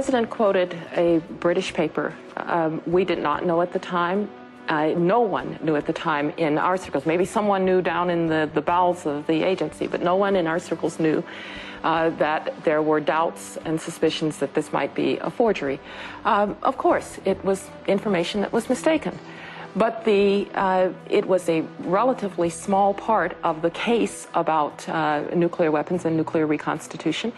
President quoted a British paper. We did not know at the time. No one knew at the time in our circles. Maybe someone knew down in the bowels of the agency, but no one in our circles knew that there were doubts and suspicions that this might be a forgery. Of course, it was information that was mistaken. But it was a relatively small part of the case about nuclear weapons and nuclear reconstitution.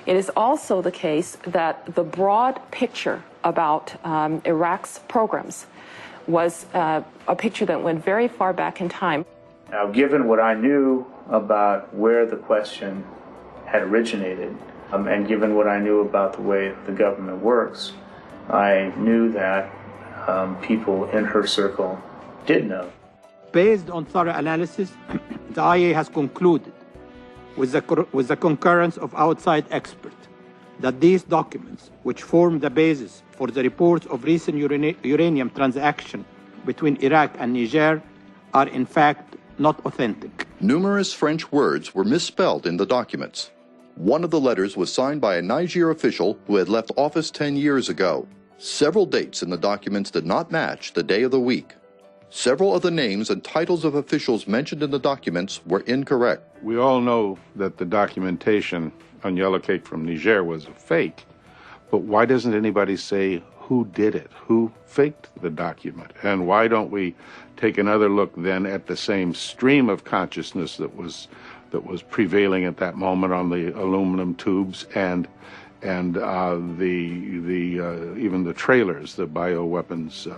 It is also the case that the broad picture about Iraq's programs was a picture that went very far back in time. Now, given what I knew about where the question had originated, and given what I knew about the way the government works, I knew that people in her circle did know. Based on thorough analysis, the IA has concluded, with the concurrence of outside experts, that these documents, which form the basis for the reports of recent uranium transaction between Iraq and Niger, are in fact not authentic. Numerous French words were misspelled in the documents. One of the letters was signed by a Niger official who had left office 10 years ago. Several dates in the documents did not match the day of the week. Several of the names and titles of officials mentioned in the documents were incorrect. We all know that the documentation on Yellow Cake from Niger was a fake, but why doesn't anybody say who did it, who faked the document? And why don't we take another look then at the same stream of consciousness that was prevailing at that moment on the aluminum tubes and even the trailers, the bioweapons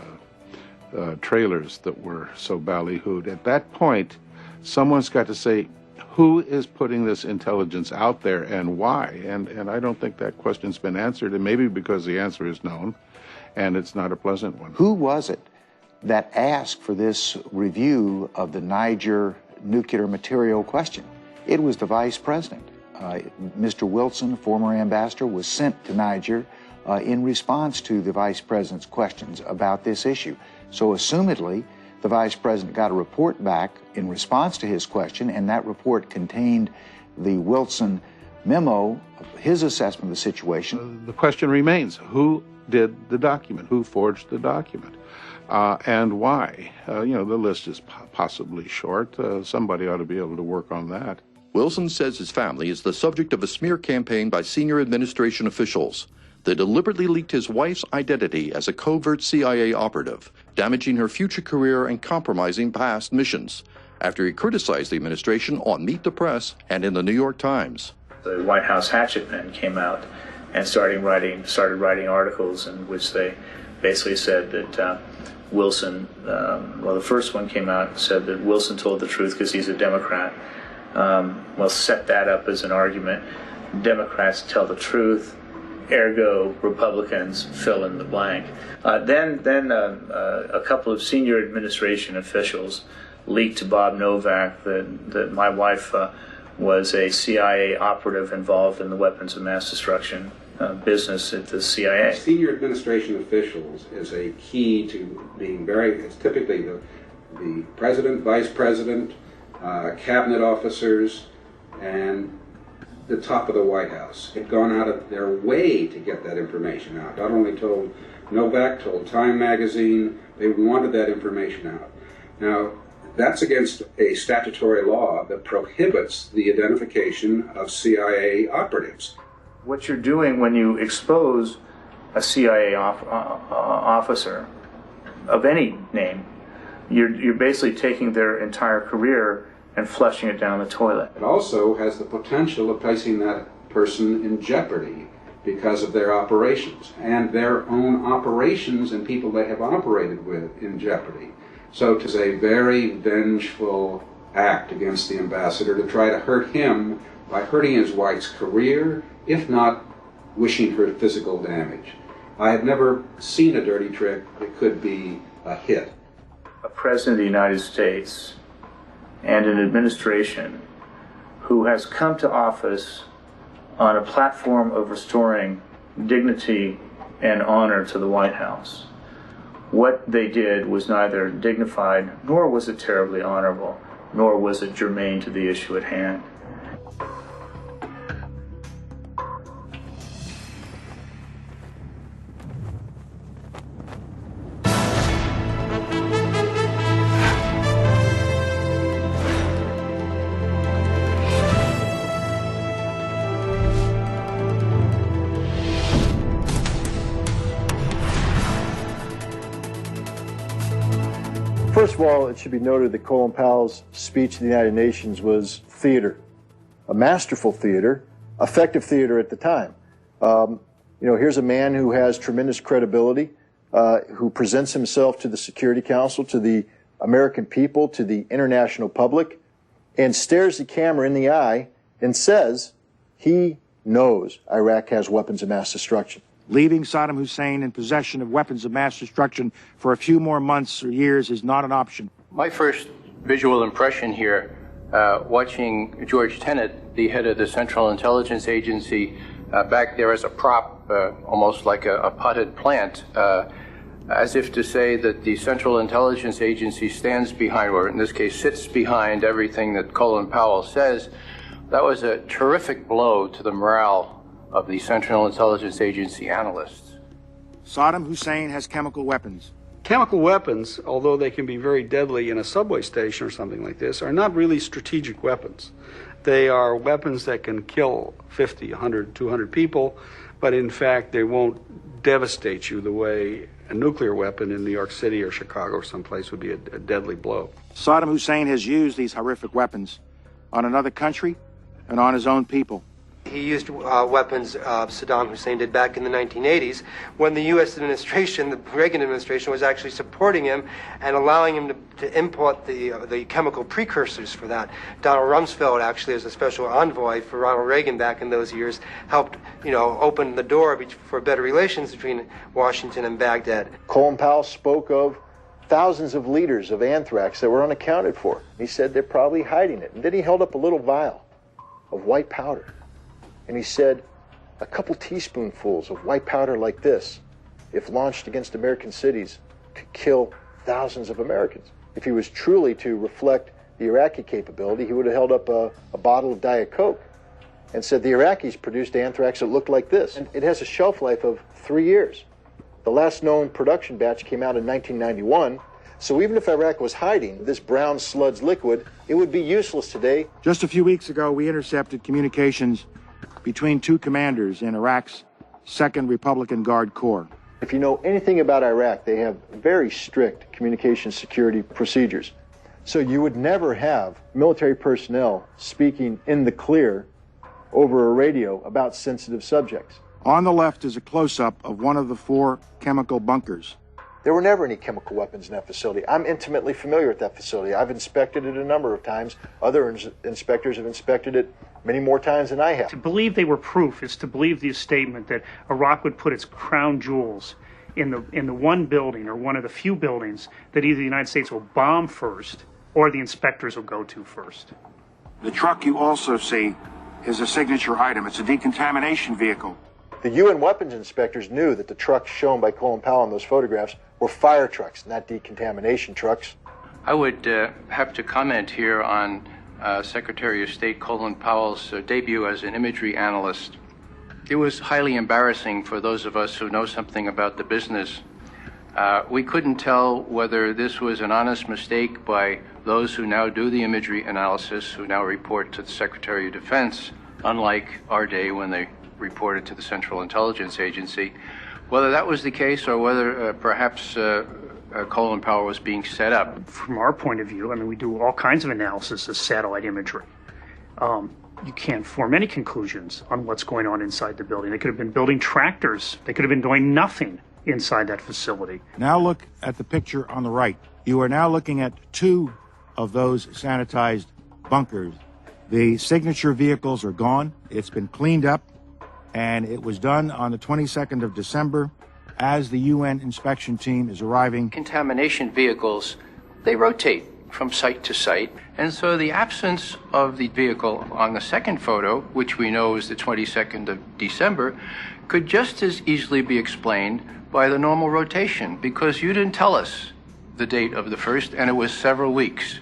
trailers that were so ballyhooed. At that point, someone's got to say, who is putting this intelligence out there and why? And I don't think that question's been answered, and maybe because the answer is known, and it's not a pleasant one. Who was it that asked for this review of the Niger nuclear material question? It was the Vice President. Mr. Wilson, former ambassador, was sent to Niger in response to the Vice President's questions about this issue. So assumedly, the Vice President got a report back in response to his question, and that report contained the Wilson memo, his assessment of the situation. The question remains, who did the document? Who forged the document? And why? The list is possibly short. Somebody ought to be able to work on that. Wilson says his family is the subject of a smear campaign by senior administration officials. They deliberately leaked his wife's identity as a covert CIA operative, damaging her future career and compromising past missions, after he criticized the administration on Meet the Press and in the New York Times. The White House hatchet men came out and started writing articles in which they basically said that Wilson, the first one came out and said that Wilson told the truth because he's a Democrat. Set that up as an argument. Democrats tell the truth, ergo Republicans fill in the blank. Then a couple of senior administration officials leaked to Bob Novak that my wife was a CIA operative involved in the weapons of mass destruction business at the CIA. Senior administration officials is a key to being it's typically the president, vice president, cabinet officers, and the top of the White House had gone out of their way to get that information out. Not only told Novak, told Time magazine, they wanted that information out. Now, that's against a statutory law that prohibits the identification of CIA operatives. What you're doing when you expose a CIA officer of any name, you're basically taking their entire career and flushing it down the toilet. It also has the potential of placing that person in jeopardy because of their operations, and their own operations and people they have operated with in jeopardy. So it is a very vengeful act against the ambassador to try to hurt him by hurting his wife's career, if not wishing her physical damage. I have never seen a dirty trick that could be a hit. A president of the United States and an administration who has come to office on a platform of restoring dignity and honor to the White House. What they did was neither dignified, nor was it terribly honorable, nor was it germane to the issue at hand. of all, it should be noted that Colin Powell's speech to the United Nations was theater, a masterful theater, effective theater at the time. Here's a man who has tremendous credibility, who presents himself to the Security Council, to the American people, to the international public, and stares the camera in the eye and says he knows Iraq has weapons of mass destruction. Leaving Saddam Hussein in possession of weapons of mass destruction for a few more months or years is not an option. My first visual impression here, watching George Tenet, the head of the Central Intelligence Agency, back there as a prop, almost like a potted plant, as if to say that the Central Intelligence Agency stands behind, or in this case sits behind, everything that Colin Powell says. That was a terrific blow to the morale of the Central Intelligence Agency analysts. Saddam Hussein has chemical weapons. Chemical weapons, although they can be very deadly in a subway station or something like this, are not really strategic weapons. They are weapons that can kill 50, 100, 200 people, but in fact they won't devastate you the way a nuclear weapon in New York City or Chicago or someplace would be a deadly blow. Saddam Hussein has used these horrific weapons on another country and on his own people. He used weapons Saddam Hussein did back in the 1980s when the U.S. administration, the Reagan administration, was actually supporting him and allowing him to import the chemical precursors for that. Donald Rumsfeld, actually, as a special envoy for Ronald Reagan back in those years, helped, open the door for better relations between Washington and Baghdad. Colin Powell spoke of thousands of liters of anthrax that were unaccounted for. He said they're probably hiding it. And then he held up a little vial of white powder. And he said, a couple teaspoonfuls of white powder like this, if launched against American cities, could kill thousands of Americans. If he was truly to reflect the Iraqi capability, he would have held up a bottle of Diet Coke and said the Iraqis produced anthrax that looked like this. And it has a shelf life of 3 years. The last known production batch came out in 1991. So even if Iraq was hiding this brown sludge liquid, it would be useless today. Just a few weeks ago, we intercepted communications between two commanders in Iraq's 2nd Republican Guard Corps. If you know anything about Iraq, they have very strict communication security procedures. So you would never have military personnel speaking in the clear over a radio about sensitive subjects. On the left is a close-up of one of the 4 chemical bunkers. There were never any chemical weapons in that facility. I'm intimately familiar with that facility. I've inspected it a number of times. Other inspectors have inspected it many more times than I have. To believe they were proof is to believe the statement that Iraq would put its crown jewels in the one building or one of the few buildings that either the United States will bomb first or the inspectors will go to first. The truck you also see is a signature item. It's a decontamination vehicle. The UN weapons inspectors knew that the trucks shown by Colin Powell in those photographs were fire trucks, not decontamination trucks. I would have to comment here on Secretary of State Colin Powell's debut as an imagery analyst. It was highly embarrassing for those of us who know something about the business. We couldn't tell whether this was an honest mistake by those who now do the imagery analysis, who now report to the Secretary of Defense, unlike our day when they reported to the Central Intelligence Agency, whether that was the case or whether perhaps Colin Powell was being set up. From our point of view, we do all kinds of analysis of satellite imagery. You can't form any conclusions on what's going on inside the building. They could have been building tractors. They could have been doing nothing inside that facility. Now look at the picture on the right. You are now looking at 2 of those sanitized bunkers. The signature vehicles are gone. It's been cleaned up, and it was done on the 22nd of December as the UN inspection team is arriving. Contamination vehicles, they rotate from site to site, and so the absence of the vehicle on the second photo, which we know is the 22nd of December, could just as easily be explained by the normal rotation, because you didn't tell us the date of the first, and it was several weeks.